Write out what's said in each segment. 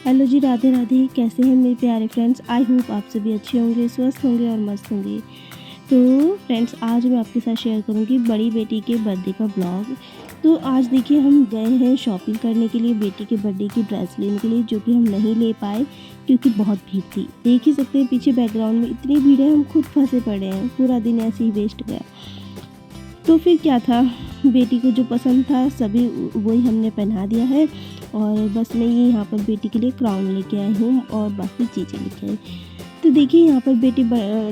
Hello जी, राधे राधे। कैसे हैं मेरे प्यारे फ्रेंड्स? आई होप आप सभी अच्छे होंगे, स्वस्थ होंगे और मस्त होंगे। तो फ्रेंड्स, आज मैं आपके साथ शेयर करूंगी बड़ी बेटी के बर्थडे का ब्लॉग। तो आज देखिए, हम गए हैं शॉपिंग करने के लिए बेटी के बर्थडे की ड्रेस लेने के लिए, जो कि हम नहीं ले पाए क्योंकि बहुत भीड़ थी। देख ही सकते हैं पीछे बैकग्राउंड में इतनी भीड़ है, हम खुद फंसे पड़े हैं। पूरा दिन ऐसे ही वेस्ट गया। तो फिर क्या था, बेटी को जो पसंद था सभी वही हमने पहना दिया है। और बस मैं ये यहाँ पर बेटी के लिए क्राउन लेके आई हूँ और बाकी चीज़ें लेके आई। तो देखिए, यहाँ पर बेटी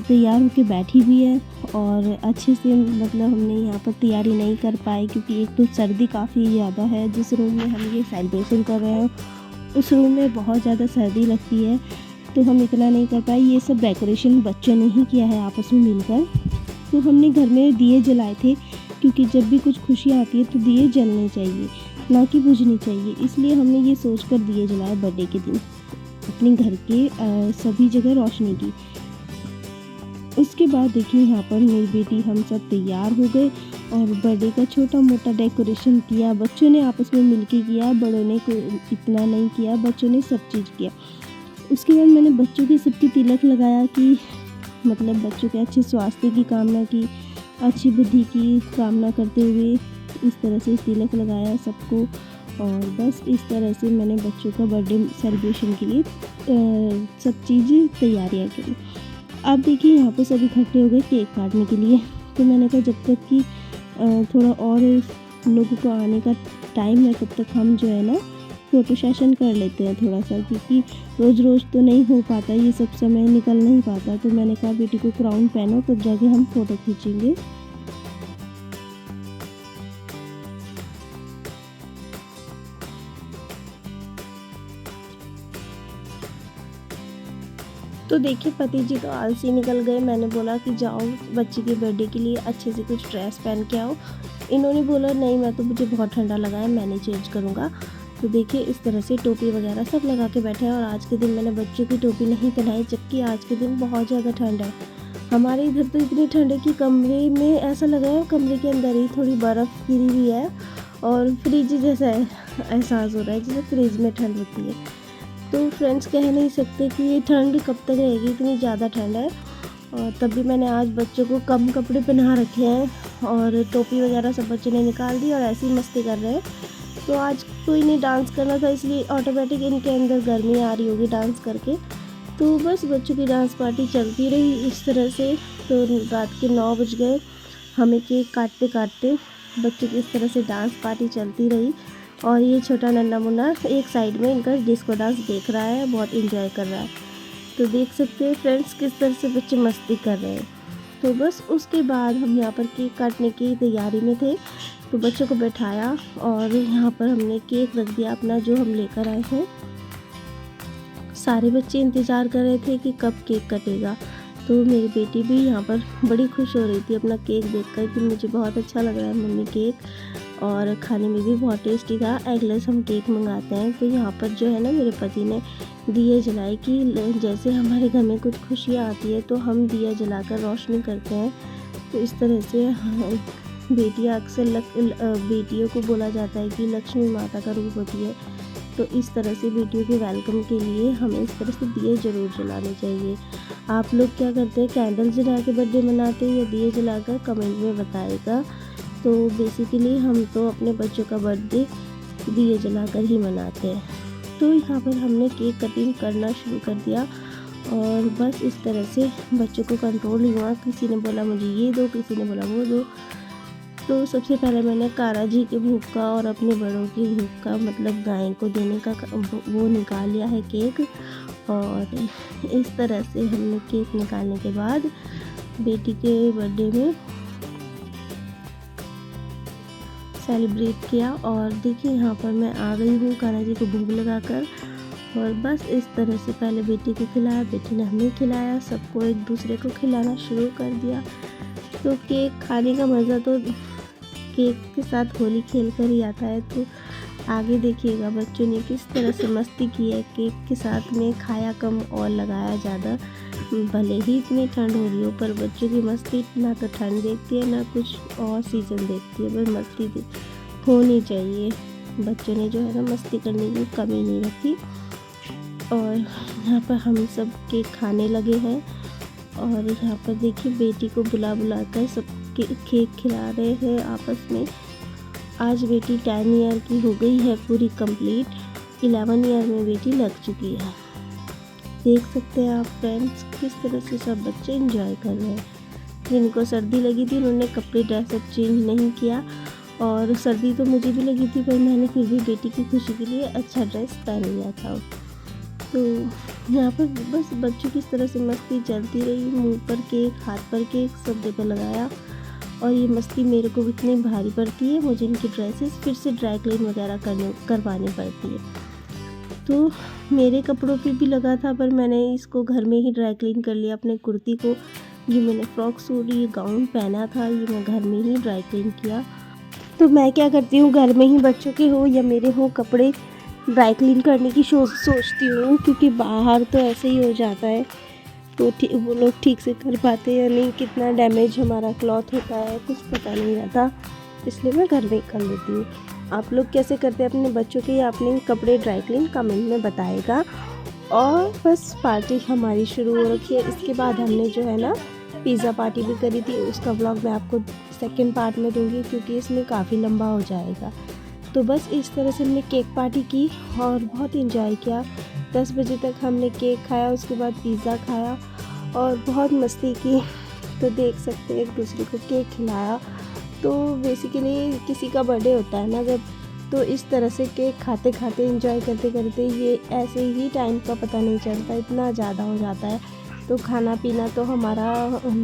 तैयार होकर बैठी हुई है और अच्छे से मतलब हमने यहाँ पर तैयारी नहीं कर पाए क्योंकि एक तो सर्दी काफ़ी ज़्यादा है। जिस रूम में हम ये सेलिब्रेशन कर रहे हैं उस रूम में बहुत ज़्यादा सर्दी लगती है, तो हम इतना नहीं कर पाए। ये सब डेकोरेशन बच्चों ने ही किया है आपस में मिलकर। तो हमने घर में दिए जलाए थे क्योंकि जब भी कुछ खुशी आती है तो दिए जलने चाहिए, ना कि बुझनी चाहिए। इसलिए हमने ये सोचकर दिए जलाए बर्थडे के दिन अपने घर के सभी जगह रोशनी की। उसके बाद देखिए, यहाँ पर मेरी बेटी हम सब तैयार हो गए और बर्थडे का छोटा मोटा डेकोरेशन किया। बच्चों ने आपस में मिलके किया, बड़ों ने इतना नहीं किया, बच्चों ने सब चीज़ किया। उसके बाद मैंने बच्चों की सबकी तिलक लगाया कि मतलब बच्चों के अच्छे स्वास्थ्य की कामना की, अच्छी बुद्धि की कामना करते हुए इस तरह से तिलक लगाया सबको। और बस इस तरह से मैंने बच्चों का बर्थडे सेलिब्रेशन के लिए सब चीज़ें तैयारियाँ की। अब देखिए, यहाँ पर सभी इकट्ठे हो गए केक काटने के लिए। तो मैंने कहा जब तक कि थोड़ा और लोगों को आने का टाइम है तब तक हम जो है ना फ़ोटो सेशन कर लेते हैं थोड़ा सा, क्योंकि रोज़ रोज़ तो नहीं हो पाता, ये सब समय निकल नहीं पाता। तो मैंने कहा बेटी को क्राउन पहनो तब जाके हम फ़ोटो खींचेंगे। तो देखिए, पति जी तो आलसी निकल गए। मैंने बोला कि जाओ बच्चे के बर्थडे के लिए अच्छे से कुछ ड्रेस पहन के आओ। इन्होंने बोला नहीं, मैं तो मुझे बहुत ठंडा लगा है, मैं नहीं चेंज करूँगा। तो देखिए, इस तरह से टोपी वगैरह सब लगा के बैठे हैं। और आज के दिन मैंने बच्चों की टोपी नहीं पहनाई, जबकि आज के दिन बहुत ज़्यादा ठंड है। हमारे इधर तो इतनी ठंड है कि कमरे में ऐसा लगा है कमरे के अंदर ही थोड़ी बर्फ़ गिरी हुई है और फ्रिज जैसा एहसास हो रहा है, जैसे फ्रिज में ठंड होती है। तो फ्रेंड्स, कह नहीं सकते कि ये ठंड कब तक रहेगी, इतनी ज़्यादा ठंड है। और तब भी मैंने आज बच्चों को कम कपड़े पहना रखे हैं और टोपी वगैरह सब बच्चों ने निकाल दी और ऐसी मस्ती कर रहे हैं। तो आज कोई नहीं डांस करना था, इसलिए ऑटोमेटिक इनके अंदर गर्मी आ रही होगी डांस करके। तो बस बच्चों की डांस पार्टी चलती रही इस तरह से। तो रात के 9 बज गए हमें केक काटते काटते। बच्चों की इस तरह से डांस पार्टी चलती रही और ये छोटा नन्हा मुन्ना एक साइड में इनका डिस्को डांस देख रहा है, बहुत एंजॉय कर रहा है। तो देख सकते हैं फ्रेंड्स किस तरह से बच्चे मस्ती कर रहे हैं। तो बस उसके बाद हम यहाँ पर केक काटने की तैयारी में थे। तो बच्चों को बैठाया और यहाँ पर हमने केक रख दिया अपना जो हम लेकर आए हैं। सारे बच्चे इंतज़ार कर रहे थे कि कब केक कटेगा। तो मेरी बेटी भी यहाँ पर बड़ी खुश हो रही थी अपना केक देखकर कि मुझे बहुत अच्छा लग रहा है मम्मी केक, और खाने में भी बहुत टेस्टी था। एगलेस हम केक मंगाते हैं। तो यहाँ पर जो है ना, मेरे पति ने दिए जलाए कि जैसे हमारे घर में कुछ खुशियाँ आती है तो हम दिया जलाकर रोशनी करते हैं। तो इस तरह से बेटियाँ अक्सर बेटियों को बोला जाता है कि लक्ष्मी माता का रूप होती है। तो इस तरह से बेटियों के वेलकम के लिए हमें इस तरह से दिए ज़रूर जलाने चाहिए। आप लोग क्या करते हैं, कैंडल जला के बर्थडे मनाते हैं या दिए जलाकर? कमेंट में बताएगा। तो बेसिकली हम तो अपने बच्चों का बर्थडे दिए जलाकर ही मनाते हैं। तो यहाँ पर हमने केक कटिंग करना शुरू कर दिया और बस इस तरह से बच्चों को कंट्रोल ही हुआ। किसी ने बोला मुझे ये दो, किसी ने बोला वो दो। तो सबसे पहले मैंने कारा जी के भूख का और अपने बड़ों की भूख का, मतलब गाय को देने का वो निकाल लिया है केक। और इस तरह से हमने केक निकालने के बाद बेटी के बर्थडे में सेलिब्रेट किया। और देखिए, यहाँ पर मैं आ गई हूँ कान्हा जी को भोग लगाकर। और बस इस तरह से पहले बेटी को खिलाया, बेटी ने हमें खिलाया, सबको एक दूसरे को खिलाना शुरू कर दिया। तो केक खाने का मज़ा तो केक के साथ होली खेल कर ही आता है। तो आगे देखिएगा बच्चों ने किस तरह से मस्ती की है। केक के साथ में खाया कम और लगाया ज़्यादा। भले ही इतनी ठंड हो रही हो पर बच्चों की मस्ती ना तो ठंड देखती है ना कुछ और सीज़न देखती है, बस मस्ती होनी चाहिए। बच्चों ने जो है ना मस्ती करने की कमी नहीं रखी। और यहाँ पर हम सब केक खाने लगे हैं। और यहाँ पर देखिए बेटी को बुला कर सब केक खिला रहे हैं आपस में। आज बेटी 10 ईयर की हो गई है पूरी कंप्लीट। 11 ईयर में बेटी लग चुकी है। देख सकते हैं आप फ्रेंड्स किस तरह से सब बच्चे एंजॉय कर रहे हैं। जिनको सर्दी लगी थी उन्होंने कपड़े ड्रेस अब चेंज नहीं किया, और सर्दी तो मुझे भी लगी थी पर मैंने फिर भी बेटी की खुशी के लिए अच्छा ड्रेस पहन लिया था। तो यहाँ पर बस बच्चों की इस तरह से मस्ती चलती रही। मुंह पर केक, हाथ पर केक, सब जगह लगाया। और ये मस्ती मेरे को इतनी भारी पड़ती है, मुझे इनकी ड्रेसेस फिर से ड्राई क्लीन वगैरह करवानी पड़ती है। तो मेरे कपड़ों पे भी लगा था पर मैंने इसको घर में ही ड्राई क्लीन कर लिया। अपने कुर्ती को, ये मैंने फ्रॉक सूट, ये गाउन पहना था, ये मैं घर में ही ड्राई क्लीन किया। तो मैं क्या करती हूँ, घर में ही बच्चों के हो या मेरे हो कपड़े ड्राई क्लीन करने की सोचती हूँ, क्योंकि बाहर तो ऐसे ही हो जाता है। तो वो लोग ठीक से कर पाते हैं या नहीं, कितना डैमेज हमारा क्लॉथ होता है कुछ पता नहीं रहता, इसलिए मैं घर में कर लेती हूँ। आप लोग कैसे करते हैं अपने बच्चों के या अपने कपड़े ड्राई क्लीन कमेंट में बताएगा। और बस पार्टी हमारी शुरू हो रखी है। इसके बाद हमने जो है ना पिज़्ज़ा पार्टी भी करी थी, उसका व्लॉग मैं आपको सेकंड पार्ट में दूंगी क्योंकि इसमें काफ़ी लंबा हो जाएगा। तो बस इस तरह से हमने केक पार्टी की और बहुत एंजॉय किया। 10 बजे तक हमने केक खाया, उसके बाद पिज़्ज़ा खाया और बहुत मस्ती की। तो देख सकते हैं एक दूसरे को केक खिलाया। तो बेसिकली किसी का बर्थडे होता है ना जब, तो इस तरह से केक खाते खाते एंजॉय करते करते ये ऐसे ही टाइम का पता नहीं चलता, इतना ज़्यादा हो जाता है। तो खाना पीना तो हमारा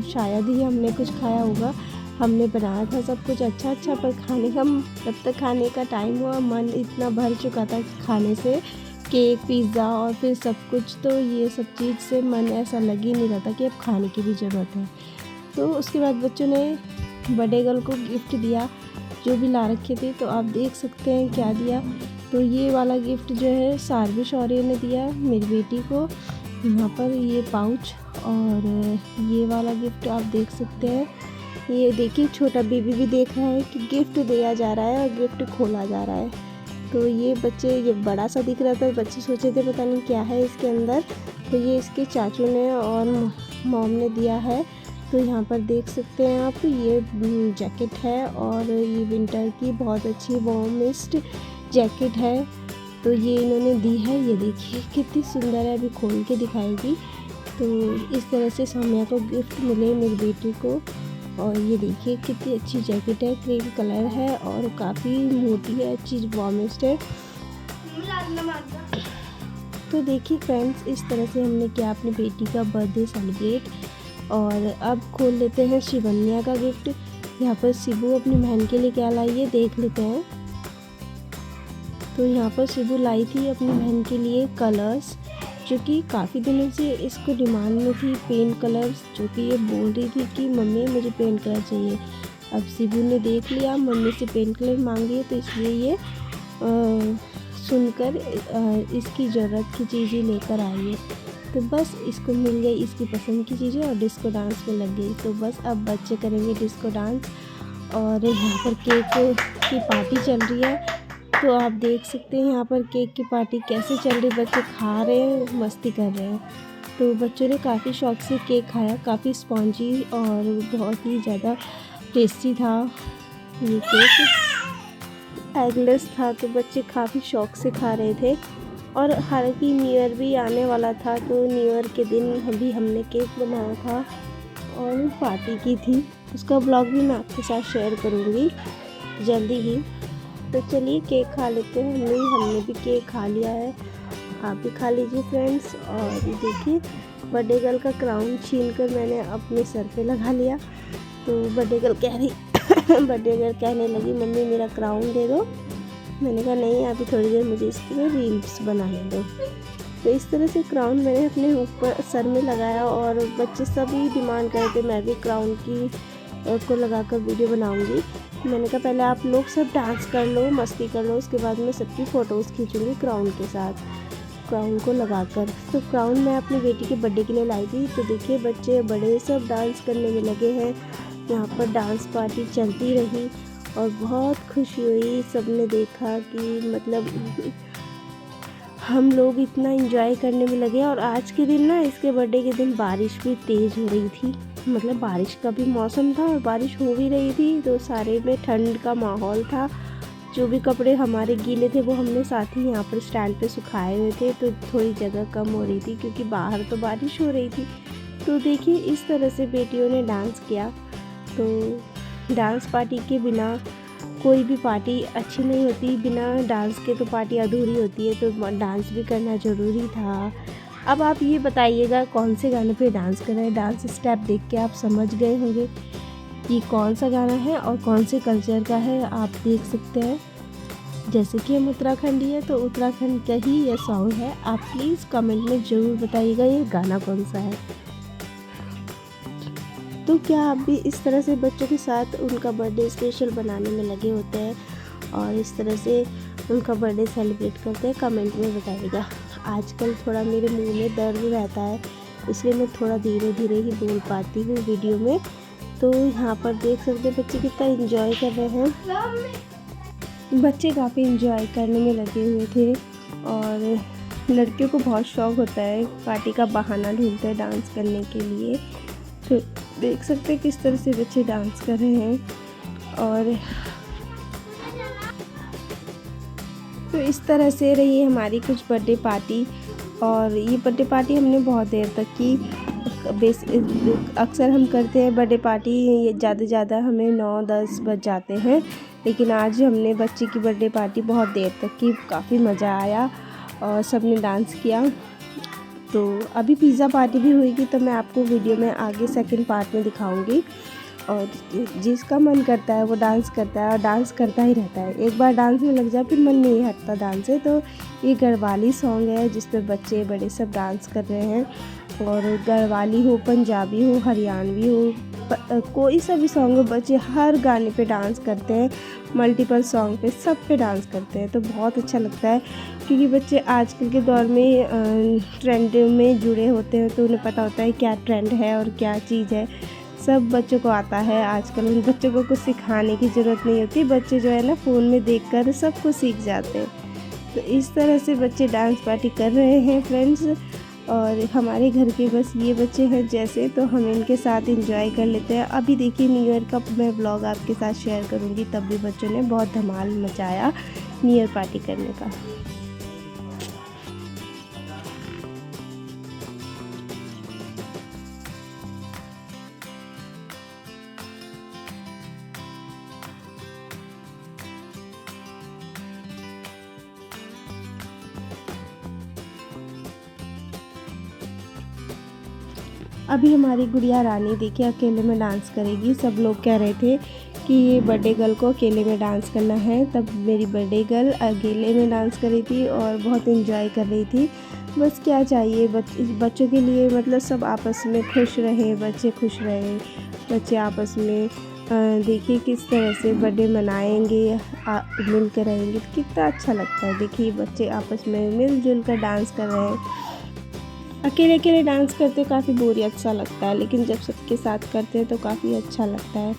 शायद ही हमने कुछ खाया होगा, हमने बनाया था सब कुछ अच्छा पर खाने का जब तक खाने का टाइम हुआ मन इतना भर चुका था खाने से, केक, पिज़्ज़ा और फिर सब कुछ, तो ये सब चीज़ से मन ऐसा लग ही नहीं रहा था कि अब खाने की भी ज़रूरत है। तो उसके बाद बच्चों ने बर्थडे गर्ल को गिफ्ट दिया जो भी ला रखे थे। तो आप देख सकते हैं क्या दिया। तो ये वाला गिफ्ट जो है सारवी शौर्य ने दिया मेरी बेटी को, यहाँ पर ये पाउच। और ये वाला गिफ्ट आप देख सकते हैं, ये देखिए छोटा बेबी भी देख रहा है कि गिफ्ट दिया जा रहा है और गिफ्ट खोला जा रहा है। तो ये बच्चे, ये बड़ा सा दिख रहा था, बच्चे सोचे थे पता नहीं क्या है इसके अंदर। तो ये इसके चाचू ने और मॉम ने दिया है। तो यहाँ पर देख सकते हैं आप, ये जैकेट है और ये विंटर की बहुत अच्छी वार्मेस्ट जैकेट है। तो ये इन्होंने दी है, ये देखिए कितनी सुंदर है, अभी खोल के दिखाएगी। तो इस तरह से सौम्या को गिफ्ट मिले मेरी बेटी को। और ये देखिए कितनी अच्छी जैकेट है, क्रीम कलर है और काफ़ी मोटी है, अच्छी वार्मेस्ट है। तो देखिए फ्रेंड्स, इस तरह से हमने किया अपनी बेटी का बर्थडे सेलिब्रेट। और अब खोल लेते हैं शिवन्या का गिफ्ट। यहाँ पर शिबू अपनी बहन के लिए क्या लाई है देख लेते हैं। तो यहाँ पर शिबू लाई थी अपनी बहन के लिए कलर्स, जो कि काफ़ी दिनों से इसको डिमांड में थी, पेंट कलर्स, जो कि ये बोल रही थी कि मम्मी मुझे पेंट कलर चाहिए। अब शिबू ने देख लिया मम्मी से पेंट कलर मांग रही है, तो इसलिए ये सुनकर इसकी ज़रूरत की चीज़ें लेकर आई है। तो बस इसको मिल गई इसकी पसंद की चीज़ें और डिस्को डांस में लग गई। तो बस अब बच्चे करेंगे डिस्को डांस। और यहाँ पर केक की पार्टी चल रही है। तो आप देख सकते हैं यहाँ पर केक की पार्टी कैसे चल रही, बच्चे खा रहे हैं, मस्ती कर रहे हैं। तो बच्चों ने काफ़ी शौक से केक खाया, काफ़ी स्पॉन्जी और बहुत ही ज़्यादा टेस्टी था। ये केक एगलेस था, तो बच्चे काफ़ी शौक से खा रहे थे। और हालांकि न्यू ईयर भी आने वाला था, तो न्यू ईयर के दिन भी हमने केक बनाया था और पार्टी की थी। उसका ब्लॉग भी मैं आपके साथ शेयर करूँगी जल्दी ही। तो चलिए केक खा लेते हैं। हमने भी केक खा लिया है, आप भी खा लीजिए फ्रेंड्स। और ये देखिए बर्थडे गर्ल का क्राउन छीन कर मैंने अपने सर पे लगा लिया। तो बर्थडे गर्ल कहने लगी मम्मी मेरा क्राउन दे दो। मैंने कहा नहीं, अभी थोड़ी देर मुझे इसमें रील्स बनाने दो। तो इस तरह से क्राउन मैंने अपने ऊपर सर में लगाया और बच्चे सभी डिमांड कर रहे थे मैं भी क्राउन की को लगाकर वीडियो बनाऊंगी। मैंने कहा पहले आप लोग सब डांस कर लो, मस्ती कर लो, उसके बाद मैं सबकी फ़ोटोज़ खींचूंगी क्राउन के साथ, क्राउन को लगाकर। तो क्राउन मैं अपनी बेटी के बर्थडे के लिए लाई थी। तो देखिए बच्चे बड़े सब डांस करने में लगे हैं। यहाँ पर डांस पार्टी चलती रही और बहुत खुशी हुई। सबने देखा कि मतलब हम लोग इतना एंजॉय करने में लगे। और आज के दिन ना, इसके बर्थडे के दिन बारिश भी तेज़ हो रही थी, मतलब बारिश का भी मौसम था और बारिश हो भी रही थी, तो सारे में ठंड का माहौल था। जो भी कपड़े हमारे गीले थे वो हमने साथ ही यहाँ पर स्टैंड पे सुखाए हुए थे, तो थोड़ी जगह कम हो रही थी क्योंकि बाहर तो बारिश हो रही थी। तो देखिए इस तरह से बेटियों ने डांस किया। तो डांस पार्टी के बिना कोई भी पार्टी अच्छी नहीं होती, बिना डांस के तो पार्टी अधूरी होती है, तो डांस भी करना ज़रूरी था। अब आप ये बताइएगा कौन से गाने पे डांस कर रहे हैं। डांस स्टेप देख के आप समझ गए होंगे कि कौन सा गाना है और कौन से कल्चर का है, आप देख सकते हैं। जैसे कि हम उत्तराखंडी है तो उत्तराखंड का ही ये सॉन्ग है। आप प्लीज़ कमेंट में ज़रूर बताइएगा ये गाना कौन सा है। तो क्या आप भी इस तरह से बच्चों के साथ उनका बर्थडे स्पेशल बनाने में लगे होते हैं और इस तरह से उनका बर्थडे सेलिब्रेट करते हैं? कमेंट में बताइएगा। आजकल थोड़ा मेरे मुंह में दर्द रहता है, इसलिए मैं थोड़ा धीरे धीरे ही बोल पाती हूँ वीडियो में। तो यहाँ पर देख सकते हैं बच्चे कितना एंजॉय कर रहे हैं। बच्चे काफ़ी एंजॉय करने में लगे हुए थे और लड़कियों को बहुत शौक़ होता है, पार्टी का बहाना ढूंढते हैं डांस करने के लिए। तो देख सकते हैं किस तरह से बच्चे डांस कर रहे हैं। और तो इस तरह से रही हमारी कुछ बर्थडे पार्टी। और ये बर्थडे पार्टी हमने बहुत देर तक की। अक्सर हम करते हैं बर्थडे पार्टी, ज़्यादा हमें 9-10 बज जाते हैं, लेकिन आज हमने बच्ची की बर्थडे पार्टी बहुत देर तक की। काफ़ी मज़ा आया और सब ने डांस किया। तो अभी पिज़्ज़ा पार्टी भी हुई, तो मैं आपको वीडियो में आगे सेकंड पार्ट में दिखाऊंगी। और जिसका मन करता है वो डांस करता है और डांस करता ही रहता है। एक बार डांस में लग जाए फिर मन नहीं हटता डांस से। तो ये गढ़वाली सॉन्ग है जिसपे बच्चे बड़े सब डांस कर रहे हैं। और गढ़वाली हो, पंजाबी हो, हरियाणवी हो, कोई सा भी सॉन्ग हो, बच्चे हर गाने पे डांस करते हैं। मल्टीपल सॉन्ग पे सब पे डांस करते हैं, तो बहुत अच्छा लगता है। क्योंकि बच्चे आजकल के दौर में ट्रेंड में जुड़े होते हैं, तो उन्हें पता होता है क्या ट्रेंड है और क्या चीज़ है, सब बच्चों को आता है। आजकल उन बच्चों को कुछ सिखाने की ज़रूरत नहीं होती, बच्चे जो है ना फ़ोन में देखकर सब कुछ सीख जाते हैं। तो इस तरह से बच्चे डांस पार्टी कर रहे हैं फ्रेंड्स। और हमारे घर के बस ये बच्चे हैं जैसे, तो हम इनके साथ एंजॉय कर लेते हैं। अभी देखिए न्यू ईयर का मैं ब्लॉग आपके साथ शेयर करूँगी, तब भी बच्चों ने बहुत धमाल मचाया न्यू ईयर पार्टी करने का। अभी हमारी गुड़िया रानी देखिए अकेले में डांस करेगी। सब लोग कह रहे थे कि ये बर्थडे गर्ल को अकेले में डांस करना है, तब मेरी बर्थडे गर्ल अकेले में डांस कर रही थी और बहुत एंजॉय कर रही थी। बस क्या चाहिए बच्चों के लिए, मतलब सब आपस में खुश रहे, बच्चे खुश रहे, बच्चे आपस में देखिए किस तरह से बर्थडे मनाएंगे, मिल कर रहेंगे, तो कितना अच्छा लगता है। देखिए बच्चे आपस में मिलजुल कर डांस कर रहे हैं। अकेले अकेले डांस करते काफ़ी बोरियत सा लगता है, लेकिन जब सबके साथ करते हैं तो काफ़ी अच्छा लगता है।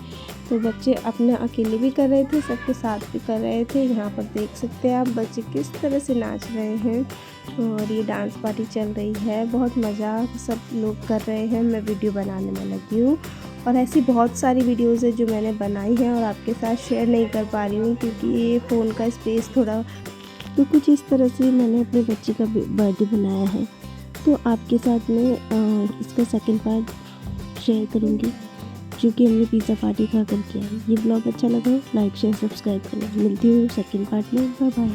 तो बच्चे अपने अकेले भी कर रहे थे, सबके साथ भी कर रहे थे। यहाँ पर देख सकते हैं आप बच्चे किस तरह से नाच रहे हैं और ये डांस पार्टी चल रही है। बहुत मज़ा सब लोग कर रहे हैं, मैं वीडियो बनाने में लगी हूँ। और ऐसी बहुत सारी वीडियोज़ है जो मैंने बनाई हैं और आपके साथ शेयर नहीं कर पा रही हूँ क्योंकि ये फ़ोन का स्पेस थोड़ा। तो कुछ इस तरह से मैंने अपने बच्चे का बर्थडे बनाया है, तो आपके साथ में इसका सेकंड पार्ट शेयर करूँगी जो कि हमने पिज़्ज़ा पार्टी खा कर किया है। ये ब्लॉग अच्छा लगा लाइक शेयर सब्सक्राइब करें। मिलती हूँ सेकंड पार्ट में। Bye bye.